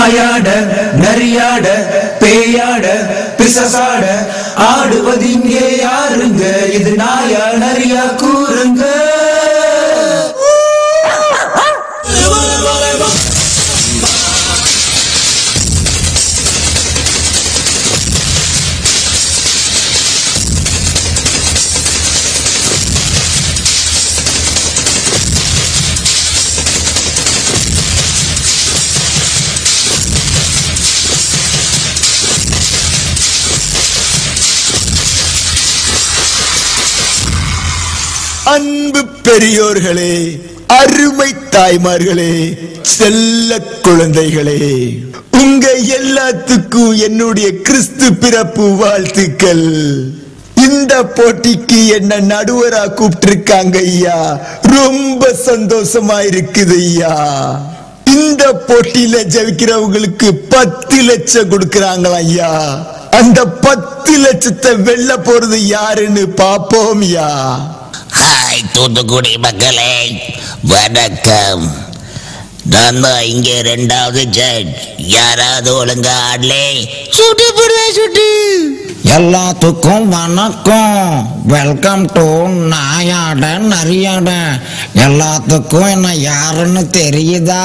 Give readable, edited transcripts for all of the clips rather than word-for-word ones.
நாயாட நரியாட பேயாட பிசசாட ஆடுவது இங்கே யாருங்க? இது நாயா நரியா கூறுங்க. அன்பு பெரியோர்களே, அருமை தாய்மார்களே, செல்ல குழந்தைகளே, உங்க எல்லாத்துக்கும் என்னுடைய கிறிஸ்து பிறப்பு வாழ்த்துக்கள். இந்த போட்டிக்கு என்ன நடுவரா கூப்பிட்டிருக்காங்க ஐயா. ரொம்ப சந்தோஷமா இருக்குது ஐயா. இந்த போட்டியில ஜெயிக்கிறவங்களுக்கு 10 லட்சம் கொடுக்கறாங்களா ஐயா. அந்த 10 லட்சத்தை வெல்ல போறது யாருன்னு பாப்போம் ஐயா. ஹாய் தூத்துக்குடி மக்களே, வணக்கம். நான் தான் இங்கே 2வது ஜட்ஜ். யாராவது ஒழுங்கா ஆடலே சுட்டு போடுவேன் சுட்டு. எல்லாத்துக்கும் வணக்கம். வெல்கம் டு நாயாட நரியாட. எல்லாத்துக்கும் என்ன யாருன்னு தெரியுதா?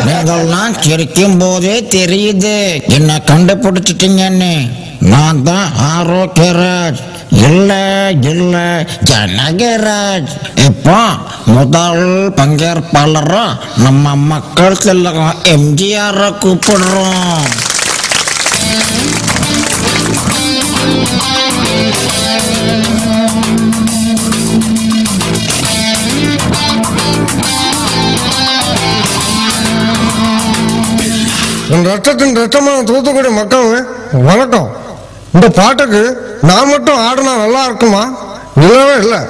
நீங்கள்லாம் சிரிக்கும் போதே தெரியுது என்ன கண்டுபிடிச்சிட்டீங்கன்னு. நான் தான் ஆரோக்கியராஜ், இல்ல இல்ல ஜனகராஜ். இப்போ முதல் பங்கேற்பாளரா நம்ம மக்கள் செல்லம் எம்ஜிஆர் கூப்பிடுறோம். ரத்தத்தின் ரத்தமான தூத்துக்குடி மக்கள் வணக்கம். இந்த பாட்டுக்கு நான் மட்டும் ஆடினா நல்லா இருக்குமா? இல்லவே இல்லை.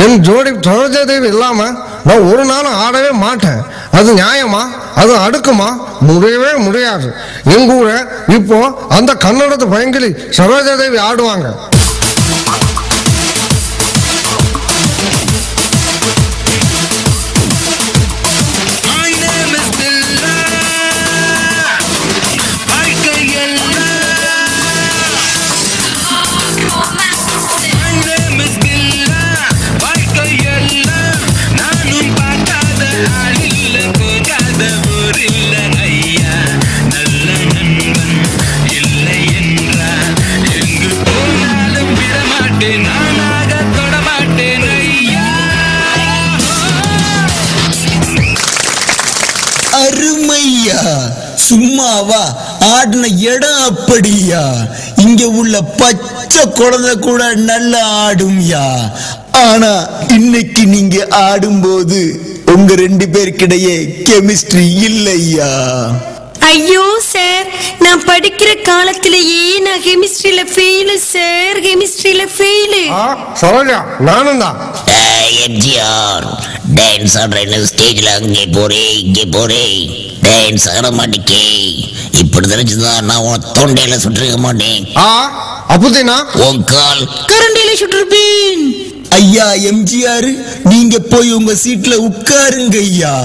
என் ஜோடி சரோஜாதேவி இல்லாம நான் ஒரு நாளும் ஆடவே மாட்டேன். அது நியாயமா? அது அடுக்குமா? முடியவே முடியாது. எங்க ஊர இப்போ அந்த கன்னடத்து பயங்கிலி சரோஜாதேவி ஆடுவாங்க. அருமையா, சும்மாவா ஆடின இடம் அப்படியா. இங்க உள்ள பச்சை குழந்தை கூட நல்லா ஆடும்யா. ஆனா இன்னைக்கு நீங்க ஆடும்போது உங்க 2 பேருக்கிடையே கெமிஸ்ட்ரி இல்லையா. ஐயோ சார், நான் படிக்கிற காலத்திலேயே நான் கெமிஸ்ட்ரியில ஃபெயில் சார். கெமிஸ்ட்ரியில ஃபெயில். சரோஜா, நானும் தான். எம்ஜிஆர் டான்ஸ் ஆடுற ஸ்டேஜ்ல அங்கே போறேன் இங்கே போறேன் டான்ஸ் ஆட மாட்டேக்கே. இப்படி தெரிஞ்சுதான் நான் உன் தொண்டையில சுட்டிருக்க மாட்டேன். அப்படின்னா உன் கால் கரண்டியில சுட்டிருப்பேன். ஐயா எம்ஜிஆர், நீங்க போய் உங்க சீட்ல உட்காருங்க ஐயா.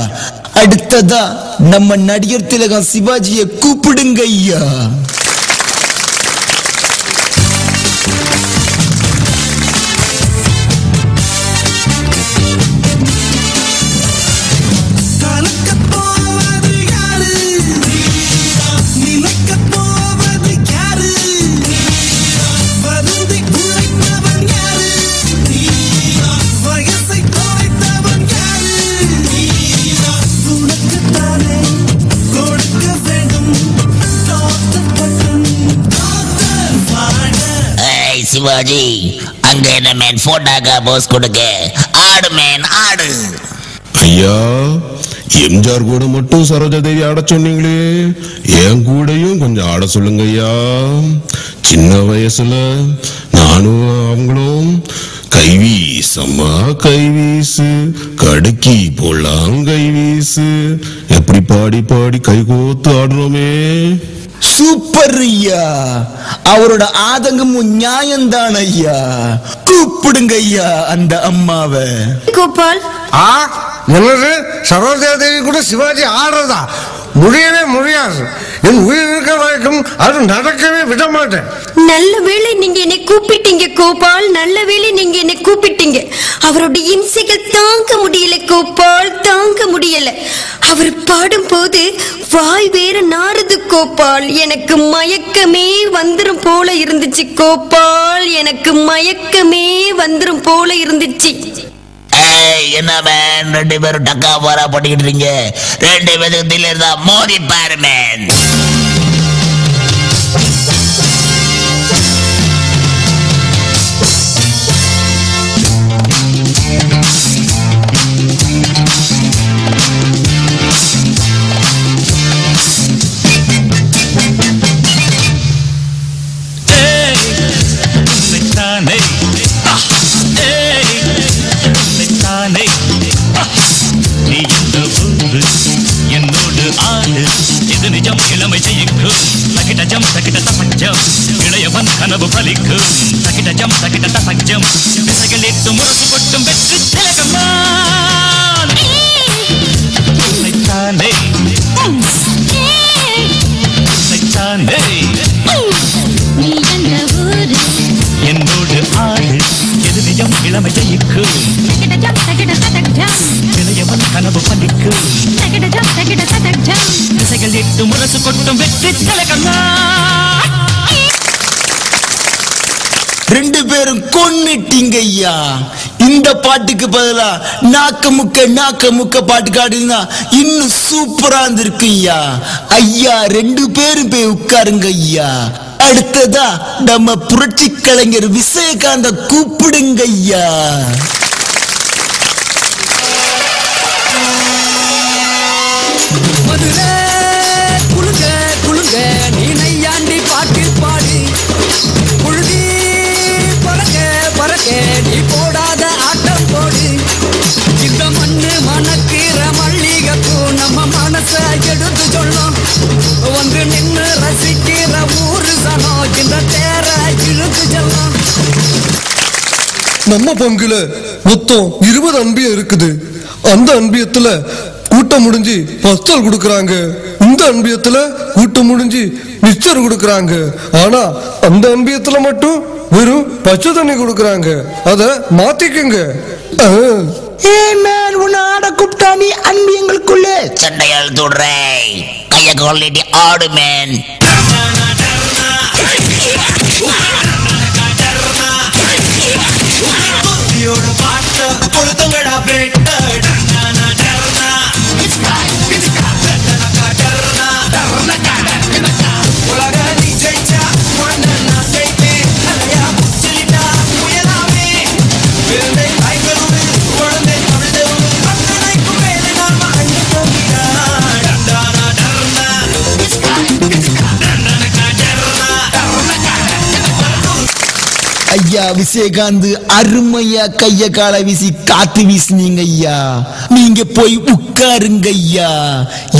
அடுத்ததா நம்ம நடிகர் திலகம் சிவாஜியை கூப்பிடுங்க ஐயா. சிவாஜி, அங்க என்ன மேன் போட்டாக்கா போஸ் கொடுக்க. ஆடு மேன் ஆடு. ஐயா, எம்ஜிஆர் கூட மட்டும் சரோஜாதேவி ஆட சொன்னீங்களே, என் கூடயும் கொஞ்சம் ஆட சொல்லுங்க ஐயா. சின்ன வயசுல நானும் அவங்களும் கைவீசம்மா கைவீசு கடுக்கி போலாம் கைவீசு எப்படி பாடி பாடி கைகோத்து ஆடுறோமே. சூப்பர் ஐயா. அவரோட ஆதங்கமும் நியாயம்தான் ஐயா. கூப்பிடுங்க ஐயா அந்த அம்மாவை. கோபால், என்னது சரோஜா தேவி கூட சிவாஜி ஆடுறதா? முடியவே முடியாது. என் உயிர் இருக்கிற வரைக்கும் அது நடக்கவே விட மாட்டேன். நல்ல வேளை நீங்க என்னை கூப்பிட்டீங்க கோபால், நல்ல வேளை நீங்க என்னை கூப்பிட்டீங்க. அவருடைய இம்சைகள் தாங்க முடியல கோபால், தாங்க முடியல. அவர் பாடும்போது வாய் வேற நாறுது கோபால். எனக்கு மயக்கமே வந்துரும் போல இருந்துச்சு கோபால், எனக்கு மயக்கமே வந்துரும் போல இருந்துச்சு. என்ன மேன், 2 பேரும் டக்கா பாரா பண்ணிக்கிட்டு இருக்கீங்க. 2 பேருக்கு தில்ல இருந்தா மோதி பாரு மேன். நீ இந்த ஊரு என்னோடு ஆடு, இது நிஜம் இளமை ஜெயிக்கும். தகிடஜம் தகிட தசஞ்சம், இளையவன் கனவு பலிக்கும். தகிடஜம் தகிட தசஞ்சம், திசைகள் எட்டு முரசு கொட்டும் வெற்றி திலகம்தான். உன்னைத்தானே உன்னைத்தானே நீ இந்த ஊரு என்னோடு ஆடு, எது நிஜம் இளமை ஜெயிக்கும். இளையவன் கனவு பலிக்கும். திசைகள் எட்டு முரசு கொட்டும் வெற்றி திலகம்தான். 2 பேரும் கொன்னுட்டீங்க ஐயா. இந்த பாட்டுக்கு பதிலா நாக்க முக்க பாட்டு காட்டுனா இன்னும் சூப்பரா இருந்திருக்கு ஐயா. ஐயா 2 பேரும் போய் உட்காருங்க ஐயா. அடுத்ததா நம்ம புரட்சி கலைஞர் விஜயகாந்த கூப்பிடுங்க ஐயா. மதுரை குளுங்க குளுங்க நீ நையாண்டி பாட்டு பாடு. புழுதி பறக்க பறக்க நீ போடாத ஆட்டம் போடு. இந்த மண்ணு மணக்கிற மல்லிகைப்பூ நம்ம மனச எடுத்து சொல்லும். வந்து நின்று ரசிக்கிற ஊரு சனம் இந்த தேர இழுத்து செல்லும். நம்ம பங்குல மொத்தம் 20 அன்பியம் இருக்குது. அந்த அன்பியத்துல கூட்டம் முடிஞ்சு பஸ்டல் கொடுக்கறாங்க. இந்த அன்பியத்துல கூட்டம் முடிஞ்சு மிக்சர் கொடுக்கறாங்க. ஆனா அந்த அன்பியத்துல மட்டும் வெறும் பச்சை தண்ணி கொடுக்கறாங்க. அத மாத்திக்குங்க. உன்னை ஆட கூப்பிட்டா நீ அன்பியங்களுக்குள்ள சண்டையால் தொடுறே கைய குவாலிட்டி ஆடு மேன். ஐயா விஜயகாந்த் அருமையா கைய கால வீசி காத்து வீசினீங்க ஐயா. நீங்க போய் உட்காருங்க ஐயா.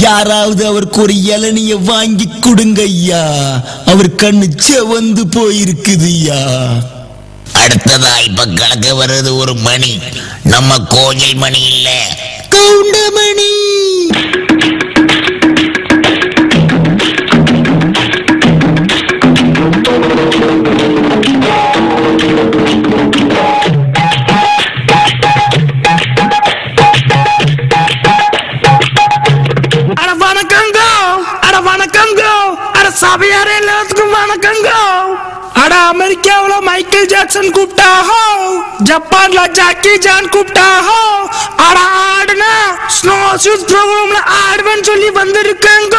யாராவது அவருக்கு ஒரு இளநிய வாங்கி கொடுங்க ஐயா. அவர் கண்ணு செவந்து போயிருக்குது ஐயா. அடுத்ததா இப்ப கலக்க வர்றது ஒரு மணி. நம்ம கோயில் மணி இல்ல, கவுண்டமணி. சபையாரே எல்லாத்துக்கும் வணக்கங்க. அட அமெரிக்காவுல மைக்கேல் ஜாக்சன் கூப்பிட்டாஹோ, ஜப்பான்ல ஜாக்கி ஜான் கூப்பிட்டாஹோ. அட ஆடுனா ஸ்னோ ஷூட் ப்ரோக்ராம்ல ஆடுவேன்னு சொல்லி வந்திருக்கேங்க.